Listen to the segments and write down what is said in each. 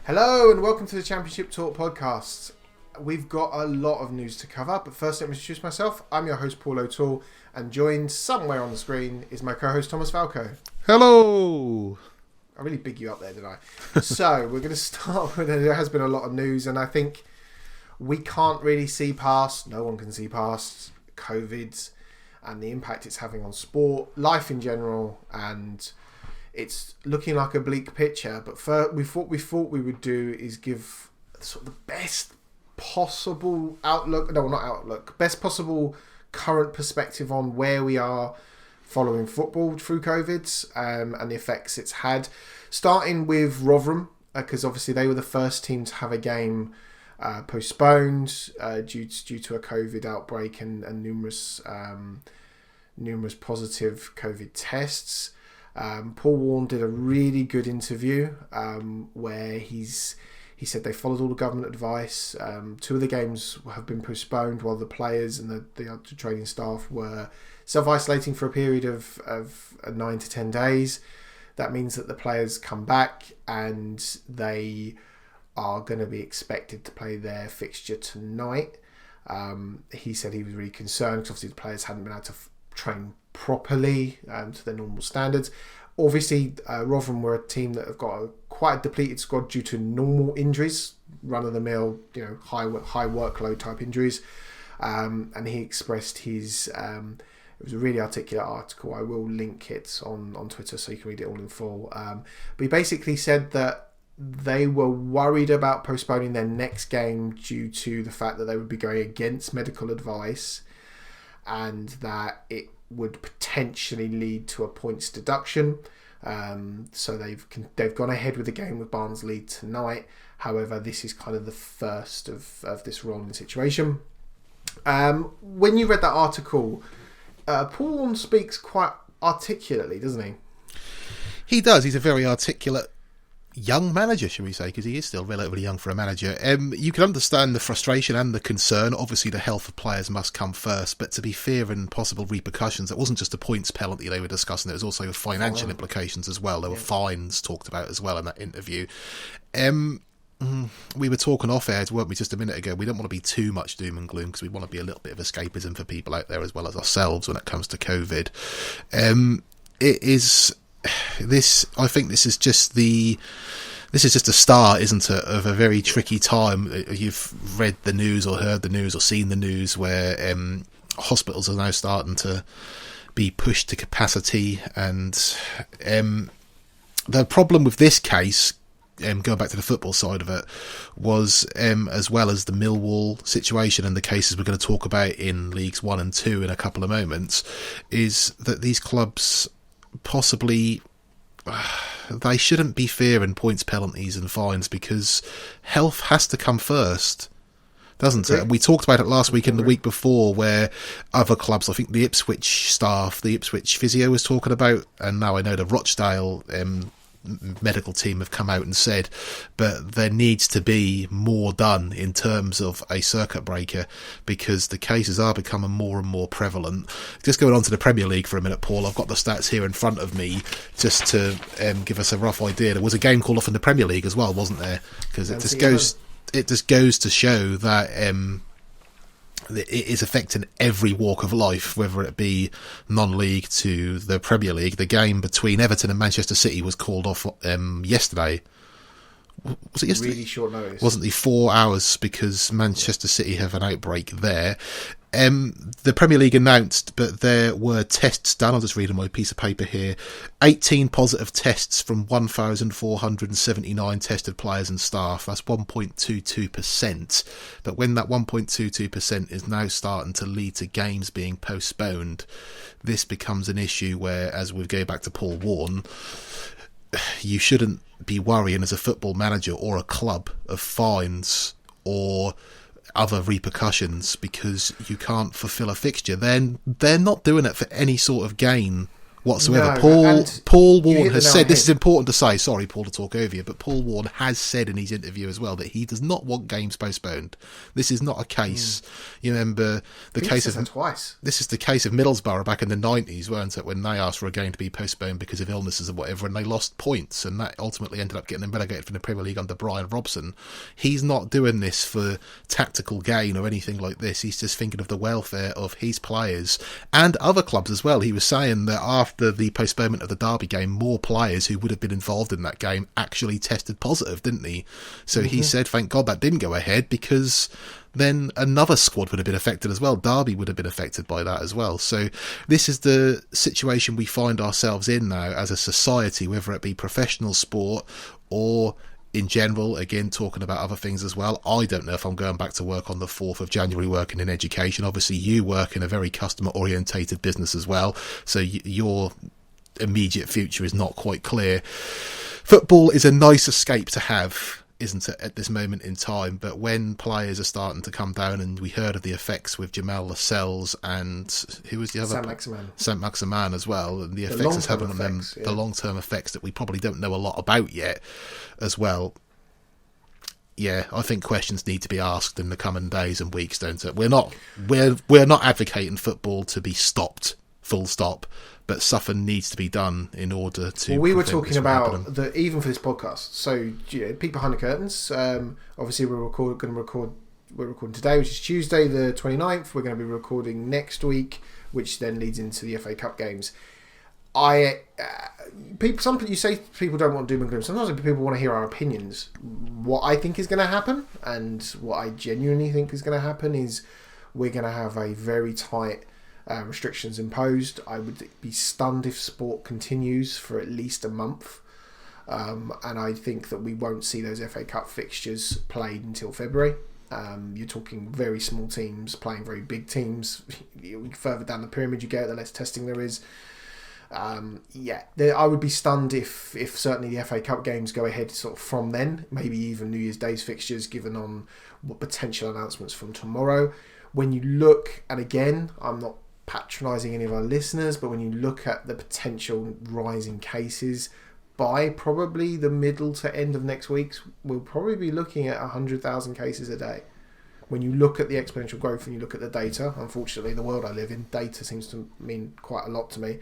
Hello and welcome to the Championship Talk podcast. We've got a lot of news to cover, but first let me introduce myself. I'm your host Paul O'Toole, and joined somewhere on the screen is my co-host Thomas Falco. Hello! I really big you up there, didn't I? So we're going to start with, there has been a lot of news, and I think we can't really see past, no one can see past COVID and the impact it's having on sport, life in general, and it's looking like a bleak picture. But we thought we would do is give sort of the best possible outlook, no, not outlook, best possible current perspective on where we are following football through COVID and the effects it's had. Starting with Rotherham, because obviously they were the first team to have a game postponed due to a COVID outbreak and numerous positive COVID tests. Paul Warne did a really good interview where he said they followed all the government advice. Two of the games have been postponed while the players and the training staff were self-isolating for a period of 9 to 10 days. That means that the players come back and they are going to be expected to play their fixture tonight. He said he was really concerned because obviously the players hadn't been able to train properly to their normal standards. Obviously, Rotherham were a team that have got quite a depleted squad due to normal injuries, run-of-the-mill, high workload type injuries. And he expressed his... it was a really articulate article. I will link it on Twitter so you can read it all in full. But he basically said that they were worried about postponing their next game due to the fact that they would be going against medical advice and that it would potentially lead to a points deduction. So they've gone ahead with the game with Barnsley tonight. However, this is kind of the first of this rolling situation. When you read that article, Paul speaks quite articulately, doesn't he? He does. He's a very articulate young manager, shall we say, because he is still relatively young for a manager. You can understand the frustration and the concern. Obviously, the health of players must come first, but to be fair and possible repercussions, it wasn't just a points penalty they were discussing, there was also financial implications as well. There were fines talked about as well in that interview. We were talking off air, weren't we, just a minute ago? We don't want to be too much doom and gloom because we want to be a little bit of escapism for people out there as well as ourselves when it comes to COVID. It is this. I think this is just a start, isn't it, of a very tricky time. You've read the news or heard the news or seen the news where hospitals are now starting to be pushed to capacity, and the problem with this case, going back to the football side of it, was as well as the Millwall situation and the cases we're going to talk about in Leagues 1 and 2 in a couple of moments, is that these clubs possibly they shouldn't be fearing points, penalties and fines because health has to come first, doesn't it? And we talked about it last week and the week before where other clubs, I think the Ipswich staff, the Ipswich physio was talking about, and now I know the Rochdale medical team have come out and said, but there needs to be more done in terms of a circuit breaker because the cases are becoming more and more prevalent. Just going on to the Premier League for a minute, Paul, I've got the stats here in front of me just to give us a rough idea. There was a game called off in the Premier League as well, wasn't there? Because it just goes to show that it is affecting every walk of life, whether it be non-league to the Premier League. The game between Everton and Manchester City was called off yesterday. Was it yesterday? Really short notice. Wasn't the 4 hours because Manchester City have an outbreak there. The Premier League announced, but there were tests done. I'll just read on my piece of paper here. 18 positive tests from 1,479 tested players and staff. That's 1.22%. But when that 1.22% is now starting to lead to games being postponed, this becomes an issue where, as we go back to Paul Warne, you shouldn't be worrying as a football manager or a club of fines or other repercussions because you can't fulfill a fixture. Then they're not doing it for any sort of gain whatsoever. No, and Paul you Warne hit the has nail said, on the this is head. important to say, sorry Paul to talk over you, but Paul Warne has said in his interview as well that he does not want games postponed. This is not a case, you remember the He case said of, that twice. this is the case of Middlesbrough back in the 90s, weren't it, when they asked for a game to be postponed because of illnesses and whatever, and they lost points, and that ultimately ended up getting them relegated from the Premier League under Brian Robson. He's not doing this for tactical gain or anything like this. He's just thinking of the welfare of his players and other clubs as well. He was saying that after the postponement of the Derby game, more players who would have been involved in that game actually tested positive, didn't he? So he said, thank God that didn't go ahead, because then another squad would have been affected as well. Derby would have been affected by that as well. So this is the situation we find ourselves in now as a society, whether it be professional sport or in general, again, talking about other things as well. I don't know if I'm going back to work on the 4th of January working in education. Obviously, you work in a very customer-orientated business as well, so your immediate future is not quite clear. Football is a nice escape to have, isn't it, at this moment in time? But when players are starting to come down, and we heard of the effects with Jamal Lascelles and who was the other? Saint Maximin as well, and the effects it's having on them, the long-term effects that we probably don't know a lot about yet as well. Yeah, I think questions need to be asked in the coming days and weeks, don't it? We're not advocating football to be stopped, full stop, but something needs to be done in order to. Well, we were talking about even for this podcast. So, peek behind the curtains. Obviously, we're recording today, which is Tuesday the 29th. We're going to be recording next week, which then leads into the FA Cup games. You say people don't want doom and gloom. Sometimes people want to hear our opinions. What I think is going to happen, and what I genuinely think is going to happen, is we're going to have a very tight restrictions imposed. I would be stunned if sport continues for at least a month, and I think that we won't see those FA Cup fixtures played until February. You're talking very small teams playing very big teams. Further down the pyramid you get, the less testing there is. I would be stunned if certainly the FA Cup games go ahead sort of from then, maybe even New Year's Day's fixtures, given on what potential announcements from tomorrow. When you look, and again, I'm not patronising any of our listeners, but when you look at the potential rise in cases, by probably the middle to end of next week, we'll probably be looking at 100,000 cases a day. When you look at the exponential growth and you look at the data, unfortunately, the world I live in, data seems to mean quite a lot to me.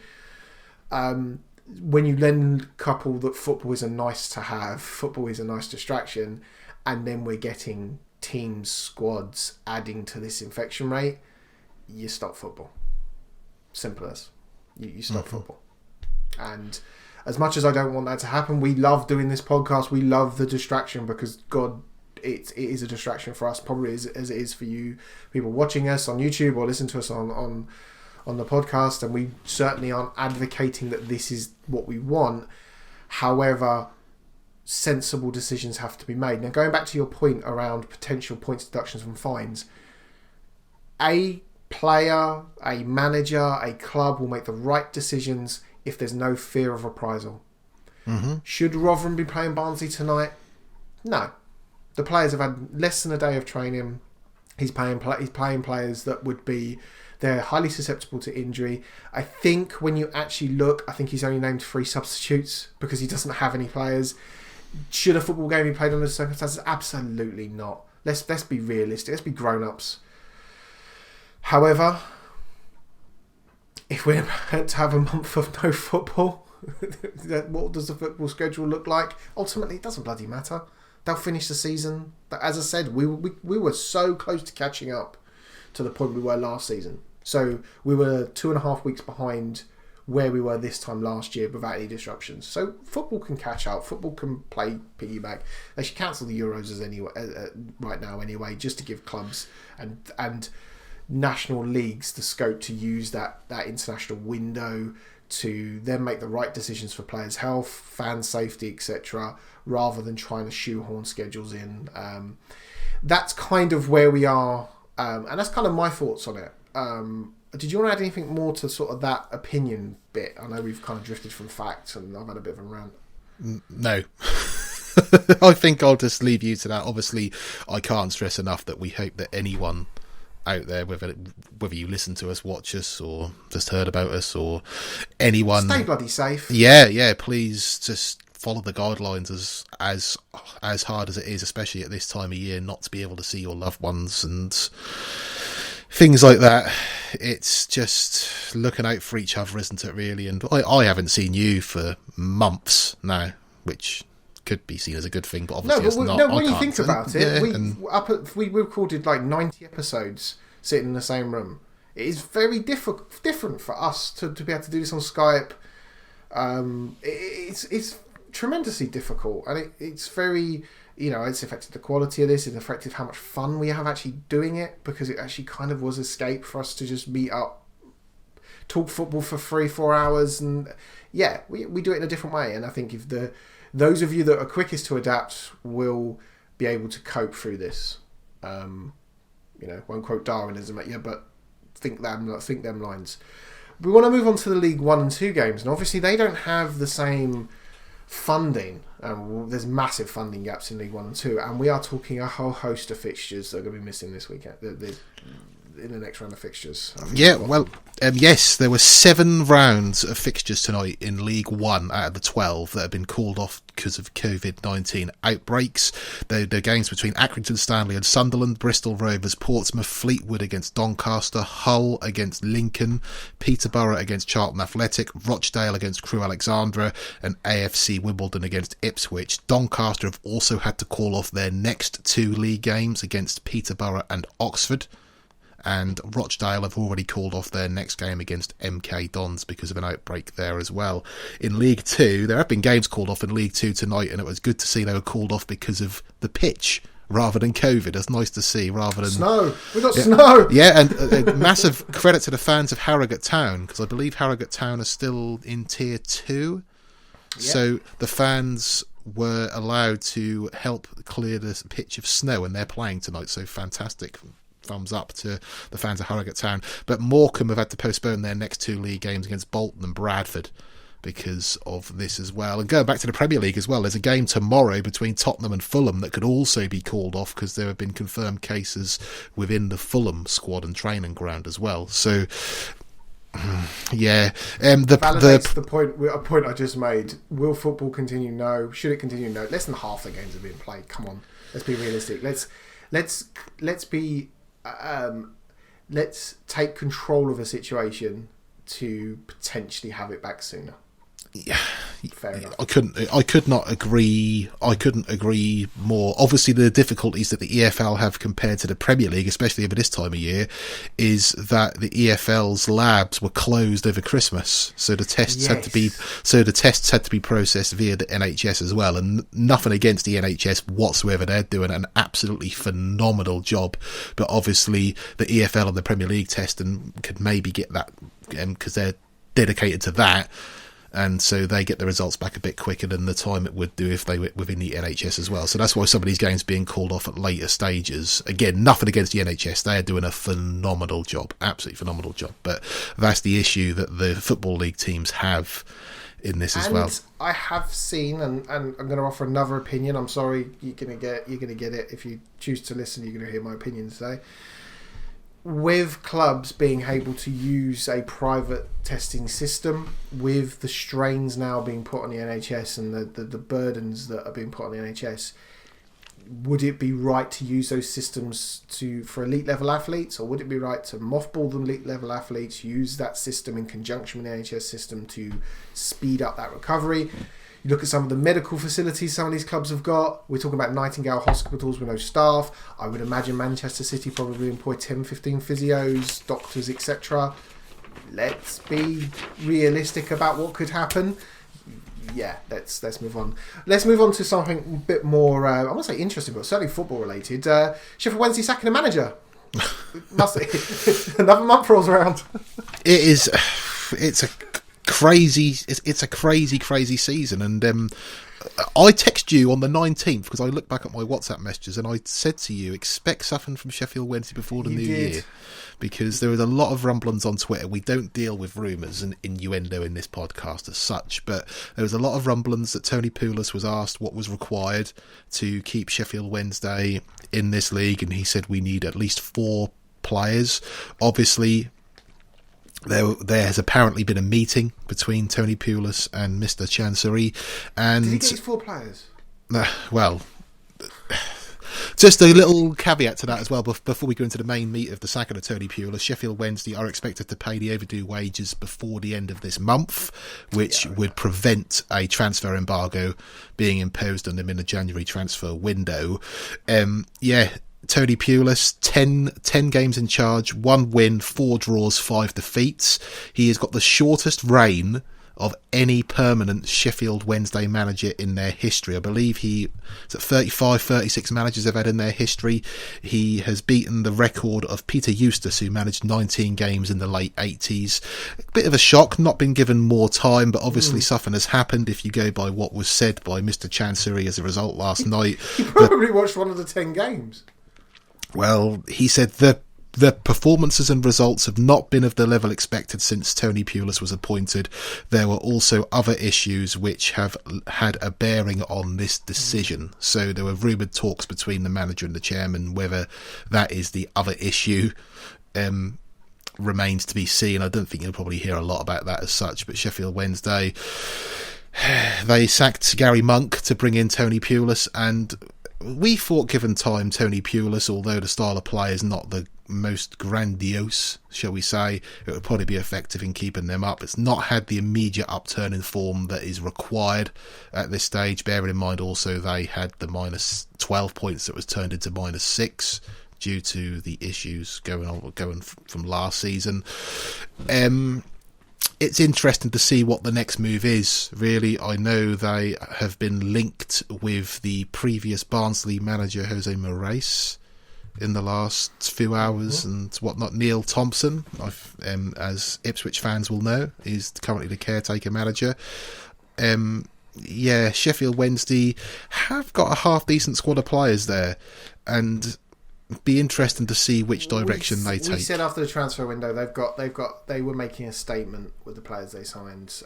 When you then couple that football is a nice to have, football is a nice distraction, and then we're getting teams, squads adding to this infection rate, you stop football. Simple as. You stop football. And as much as I don't want that to happen, we love doing this podcast. We love the distraction because, God, it is a distraction for us, probably as it is for you, people watching us on YouTube or listen to us on the podcast. And we certainly aren't advocating that this is what we want. However, sensible decisions have to be made. Now, going back to your point around potential points deductions from fines, a player, a manager, a club will make the right decisions if there's no fear of reprisal. Should Rotherham be playing Barnsley tonight? No. The players have had less than a day of training. He's playing players that would be, they're highly susceptible to injury. I think when you actually look, I think he's only named 3 substitutes because he doesn't have any players. Should a football game be played under the circumstances? Absolutely not. Let's be realistic. Let's be grown-ups. However, if we're meant to have a month of no football, what does the football schedule look like? Ultimately, it doesn't bloody matter. They'll finish the season. But as I said, we were so close to catching up to the point we were last season. So we were 2.5 weeks behind where we were this time last year without any disruptions. So football can catch up. Football can play piggyback. They should cancel the Euros right now anyway, just to give clubs and national leagues the scope to use that international window to then make the right decisions for players' health, fan safety, etc., rather than trying to shoehorn schedules in. That's kind of where we are, and that's kind of my thoughts on it. Did you want to add anything more to sort of that opinion bit? I know we've kind of drifted from facts and I've had a bit of a rant. No. I think I'll just leave you to that. Obviously, I can't stress enough that we hope that anyone out there, whether you listen to us, watch us, or just heard about us, or anyone, stay bloody safe. Yeah, please just follow the guidelines as hard as it is, especially at this time of year, not to be able to see your loved ones and things like that. It's just looking out for each other, isn't it, really? And I haven't seen you for months now, which could be seen as a good thing, but obviously it's not. No, when you think about it, we recorded like 90 episodes sitting in the same room. It is very different for us to be able to do this on Skype. It's tremendously difficult, and it's very, it's affected the quality of this. It's affected how much fun we have actually doing it, because it actually kind of was escape for us to just meet up, talk football for 3-4 hours, and we do it in a different way. And I think if those of you that are quickest to adapt will be able to cope through this. Won't quote Darwinism at you, but think them lines. We want to move on to the League 1 and 2 games, and obviously they don't have the same funding. There's massive funding gaps in League 1 and 2, and we are talking a whole host of fixtures that are going to be missing this weekend, in the next round of fixtures. Yes, there were 7 rounds of fixtures tonight in League 1 out of the 12 that have been called off because of COVID-19 outbreaks. The games between Accrington Stanley and Sunderland, Bristol Rovers, Portsmouth, Fleetwood against Doncaster, Hull against Lincoln, Peterborough against Charlton Athletic, Rochdale against Crewe Alexandra, and AFC Wimbledon against Ipswich. Doncaster have also had to call off their next 2 league games against Peterborough and Oxford. And Rochdale have already called off their next game against MK Dons because of an outbreak there as well. In League 2, there have been games called off in League 2 tonight, and it was good to see they were called off because of the pitch rather than COVID. It's nice to see, rather than snow. We got snow. Yeah, and massive credit to the fans of Harrogate Town, because I believe Harrogate Town are still in Tier 2. Yep. So the fans were allowed to help clear the pitch of snow, and they're playing tonight, so fantastic. Thumbs up to the fans of Harrogate Town. But Morecambe have had to postpone their next 2 league games against Bolton and Bradford because of this as well. And going back to the Premier League as well, there's a game tomorrow between Tottenham and Fulham that could also be called off because there have been confirmed cases within the Fulham squad and training ground as well. So validates the point I just made. Will football continue? No. Should it continue? No. Less than half the games have been played. Come on, let's be realistic. Let's take control of a situation to potentially have it back sooner. Yeah, fair enough. I couldn't agree more. Obviously, the difficulties that the EFL have compared to the Premier League, especially over this time of year, is that the EFL's labs were closed over Christmas, so the tests had to be processed via the NHS as well. And nothing against the NHS whatsoever; they're doing an absolutely phenomenal job. But obviously, the EFL and the Premier League testing could maybe get that because they're dedicated to that. And so they get the results back a bit quicker than the time it would do if they were within the NHS as well. So that's why some of these games being called off at later stages. Again, nothing against the NHS. They are doing a phenomenal job. Absolutely phenomenal job. But that's the issue that the Football League teams have in this as well. I have seen, and I'm going to offer another opinion. I'm sorry, you're going to get it. If you choose to listen, you're going to hear my opinion today. With clubs being able to use a private testing system, with the strains now being put on the NHS and the burdens that are being put on the NHS, would it be right to use those systems for elite level athletes, or would it be right to mothball the elite level athletes, use that system in conjunction with the NHS system to speed up that recovery? You look at some of the medical facilities some of these clubs have got. We're talking about Nightingale hospitals with no staff. I would imagine Manchester City probably employ 10, 15 physios, doctors, etc. Let's be realistic about what could happen. Yeah, let's move on. Let's move on to something a bit more, I won't say interesting, but certainly football related. Sheffield Wednesday sacking a manager. Another month rolls around. It's a crazy season, and I texted you on the 19th because I looked back at my WhatsApp messages and I said to you, expect something from Sheffield Wednesday before the new year, because there was a lot of rumblings on Twitter. We don't deal with rumours and innuendo in this podcast as such, but there was a lot of rumblings that Tony Pulis was asked what was required to keep Sheffield Wednesday in this league, and he said we need at least 4 players. Obviously, there has apparently been a meeting between Tony Pulis and Mr. Chancery, and did he get his 4 players? Well, just a little caveat to that as well, before we go into the main meat of the sacking of Tony Pulis. Sheffield Wednesday are expected to pay the overdue wages before the end of this month, which would prevent a transfer embargo being imposed on them in the January transfer window. Tony Pulis, 10 games in charge, 1 win, 4 draws, 5 defeats. He has got the shortest reign of any permanent Sheffield Wednesday manager in their history. I believe he's at 35, 36 managers they've had in their history. He has beaten the record of Peter Eustace, who managed 19 games in the late 80s. A bit of a shock, not been given more time, but obviously something has happened if you go by what was said by Mr. Chancery as a result last night. He probably watched one of the 10 games. Well, he said the performances and results have not been of the level expected since Tony Pulis was appointed. There were also other issues which have had a bearing on this decision. So there were rumoured talks between the manager and the chairman. Whether that is the other issue remains to be seen. I don't think you'll probably hear a lot about that as such. But Sheffield Wednesday, they sacked Gary Monk to bring in Tony Pulis, and we thought, given time, Tony Pulis, although the style of play is not the most grandiose, shall we say, it would probably be effective in keeping them up. It's not had the immediate upturn in form that is required at this stage, bearing in mind also they had the minus 12 points that was turned into minus 6 due to the issues going from last season. It's interesting to see what the next move is, really. I know they have been linked with the previous Barnsley manager, Jose Moraes, in the last few hours and whatnot. Neil Thompson, as Ipswich fans will know, is currently the caretaker manager. Sheffield Wednesday have got a half-decent squad of players there, and be interesting to see which direction they take. We said after the transfer window, they were making a statement with the players they signed.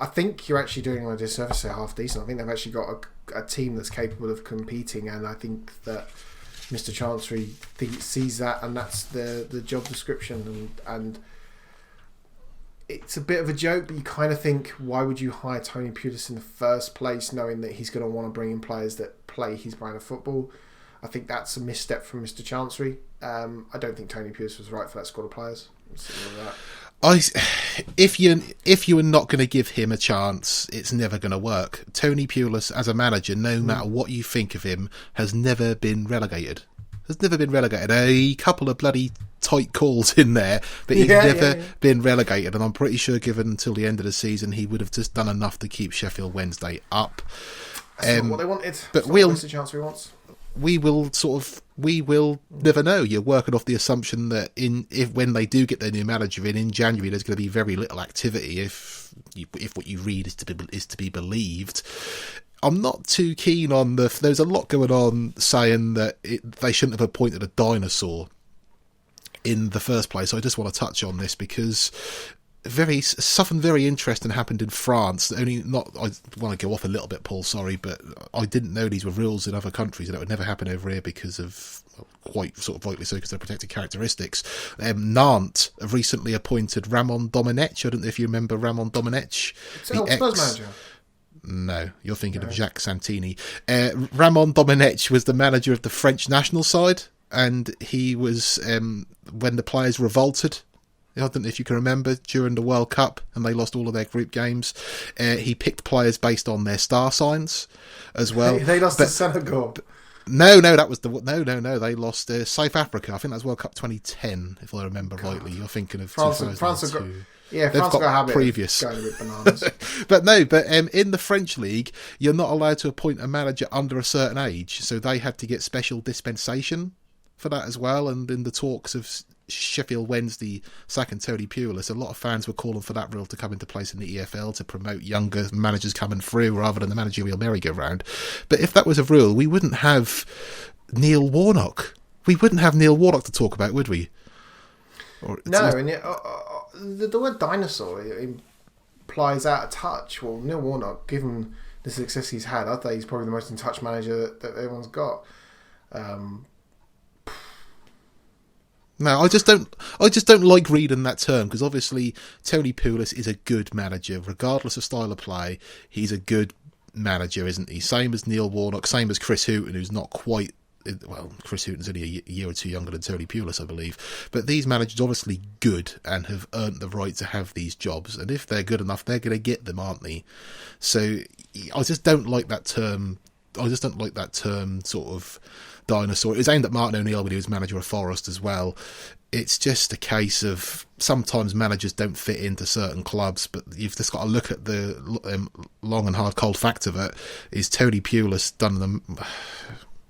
I think you're actually doing them a disservice. They're half decent. I think they've actually got a team that's capable of competing, and I think that Mr. Chancery sees that, and that's the job description. And it's a bit of a joke, but you kind of think, why would you hire Tony Pulis in the first place, knowing that he's going to want to bring in players that play his brand of football? I think that's a misstep from Mr. Chancery. I don't think Tony Pulis was right for that squad of players. If you are not going to give him a chance, it's never going to work. Tony Pulis, as a manager, no matter what you think of him, has never been relegated. A couple of bloody tight calls in there, but he's never been relegated. And I'm pretty sure, given until the end of the season, he would have just done enough to keep Sheffield Wednesday up. That's not what they wanted. But what Mr. Chancery wants. We will never know. You're working off the assumption that when they do get their new manager in January, there's going to be very little activity if what you read is to be believed. I'm not too keen on there's a lot going on saying that they shouldn't have appointed a dinosaur in the first place. So I just want to touch on this because something very interesting happened in France. I want to go off a little bit, Paul, sorry, but I didn't know these were rules in other countries, and it would never happen over here because of, quite sort of rightly so, because they're protected characteristics. Nantes have recently appointed Ramon Domenech. I don't know if you remember Ramon Domenech. Spurs manager. No, you're thinking of Jacques Santini. Ramon Domenech was the manager of the French national side, and he was, when the players revolted, I don't know if you can remember, during the World Cup, and they lost all of their group games. He picked players based on their star signs as well. They lost to Senegal. No, that was no. They lost South Africa. I think that was World Cup 2010, if I remember rightly. You're thinking of France 2002. France got a habit previous. of going with bananas. but in the French league, you're not allowed to appoint a manager under a certain age, so they had to get special dispensation for that as well. And in the talks of Sheffield Wednesday sacking Tony Pulis, a lot of fans were calling for that rule to come into place in the EFL to promote younger managers coming through rather than the managerial merry-go-round. But if that was a rule, we wouldn't have Neil Warnock. We wouldn't have Neil Warnock to talk about, would we? The word dinosaur implies out of touch. Well, Neil Warnock, given the success he's had, I think he's probably the most in touch manager that everyone's got. No, I just don't. I just don't like reading that term because obviously Tony Pulis is a good manager, regardless of style of play. He's a good manager, isn't he? Same as Neil Warnock, same as Chris Hughton, who's not quite. Well, Chris Hughton's only a year or two younger than Tony Pulis, I believe. But these managers are obviously good and have earned the right to have these jobs. And if they're good enough, they're going to get them, aren't they? So I just don't like that term. I just don't like that term, sort of dinosaur. It was aimed at Martin O'Neill when he was manager of Forest as well. It's just a case of sometimes managers don't fit into certain clubs, but you've just got to look at the long and hard cold fact of it. Is Tony Pulis done them?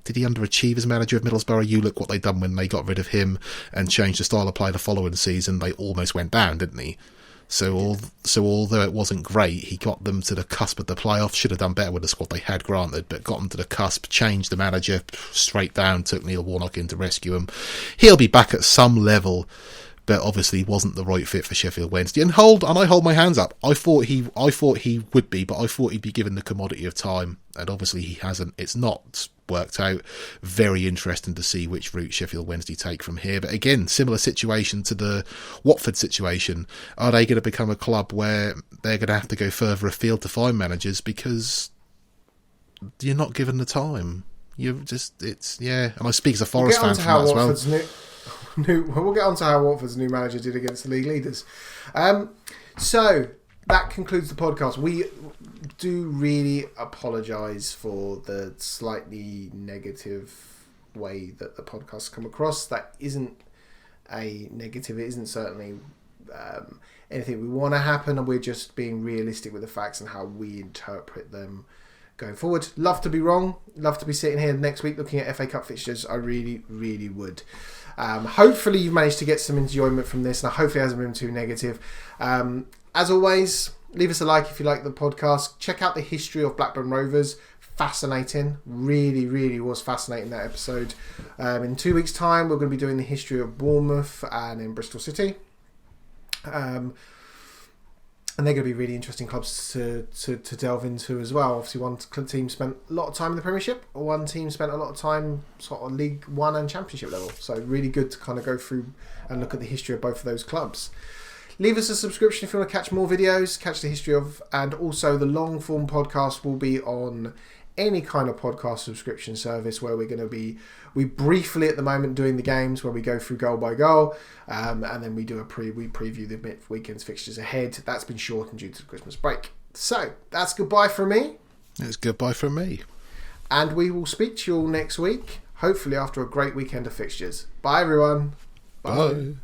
Did he underachieve as manager of Middlesbrough? You look what they done when they got rid of him and changed the style of play the following season. They almost went down, didn't he? So although it wasn't great, he got them to the cusp of the playoffs. Should have done better with the squad they had, granted, but got them to the cusp, changed the manager straight down, took Neil Warnock in to rescue him. He'll be back at some level, but obviously wasn't the right fit for Sheffield Wednesday. And I hold my hands up. I thought he would be, but I thought he'd be given the commodity of time, and obviously he hasn't. It's not worked out. Very interesting to see which route Sheffield Wednesday take from here. But again, similar situation to the Watford situation. Are they going to become a club where they're going to have to go further afield to find managers because you're not given the time? And I speak as a Forest fan from that as well. We'll get on to how Watford's new manager did against the league leaders. So that concludes the podcast. We do really apologise for the slightly negative way that the podcast come across. That isn't a negative. It isn't certainly anything we want to happen, and we're just being realistic with the facts and how we interpret them going forward. Love to be wrong. Love to be sitting here next week looking at FA Cup fixtures. I really, really would. Hopefully you've managed to get some enjoyment from this, and hopefully it hasn't been too negative. As always, leave us a like if you like the podcast. Check out the history of Blackburn Rovers. Fascinating. Really, really was fascinating, that episode. In 2 weeks' time, we're going to be doing the history of Bournemouth and in Bristol City. And they're going to be really interesting clubs to delve into as well. Obviously, one team spent a lot of time in the Premiership, or one team spent a lot of time sort of League One and Championship level. So really good to kind of go through and look at the history of both of those clubs. Leave us a subscription if you want to catch more videos, catch the history of, and also the long form podcast will be on any kind of podcast subscription service where we briefly at the moment doing the games where we go through goal by goal, and then we preview the weekend's fixtures ahead. That's been shortened due to the Christmas break. So that's goodbye from me. It's goodbye from me. And we will speak to you all next week, hopefully after a great weekend of fixtures. Bye everyone. Bye.